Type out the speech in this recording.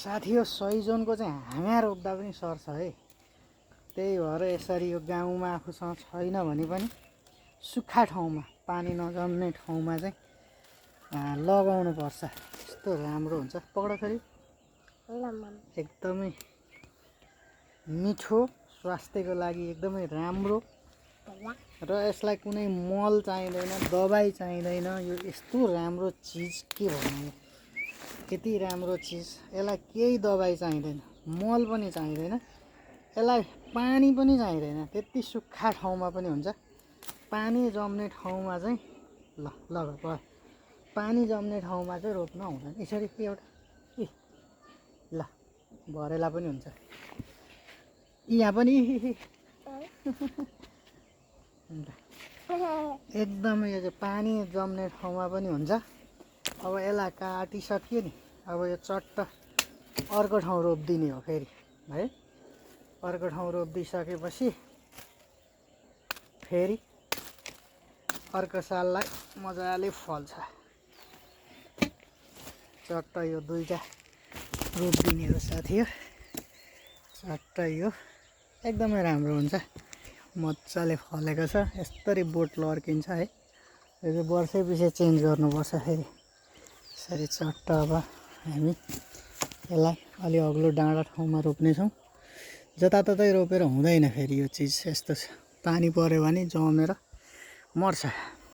साथी हो सैजनको चाहिँ हाँगा रोप्दा पनि सर्छ है। त्यही भएर यसरी यो गाउँमा आफूसँग छैन भने पनि सुक्खा ठाउँमा पानी नजम्ने ठाउँमा चाहिँ लगाउनु पर्छ। यस्तो राम्रो हुन्छ। पक्ड छोरी। एकदमै मिठो, स्वास्थ्यको लागि एकदमै राम्रो र यसलाई कुनै मल चाहिँदैन, दबाई चाहिँदैन। यो यस्तो राम्रो चिज के भन्नु, यति राम्रो चिज। यसलाई केही दबाई चाहिँदैन, मल पनि चाहिँदैन, यसलाई पानी पनि चाहिँदैन। त्यति सुक्खा ठाउँमा पनि हुन्छ। पानी जम्ने ठाउँमा चाहिँ ल पानी जम्ने ठाउँमा चाहिँ रोप्न हुँदैन। यसरी के एउटा ल भरेला पनि हुन्छ। यहाँ पनि एकदमै यो चाहिँ पानी जम्ने ठाउँमा पनि हुन्छ। अब यसलाई काटिसक्यो नि, अब यो चट्ट अर्को ठाउँ रोपिदिने हो फेरि है। अर्को ठाउँ रोपिदिइसकेपछि फेरि अर्को साललाई मजाले फल्छ। चट्ट यो दुईटा रोपिदिने हो साथी हो। चट्ट यो एकदमै राम्रो हुन्छ। मजाले फलेको छ। यस्तरी बोट लड्किन्छ है। यो चाहिँ वर्षैपछि चेन्ज गर्नुपर्छ फेरि। यसरी चट्ट अब हामी यसलाई अलि अग्लो डाँडा ठाउँमा रोप्नेछौँ। जताततै रोपेर हुँदैन फेरि यो चिज। यस्तो छ, पानी पऱ्यो भने जमेर मर्छ।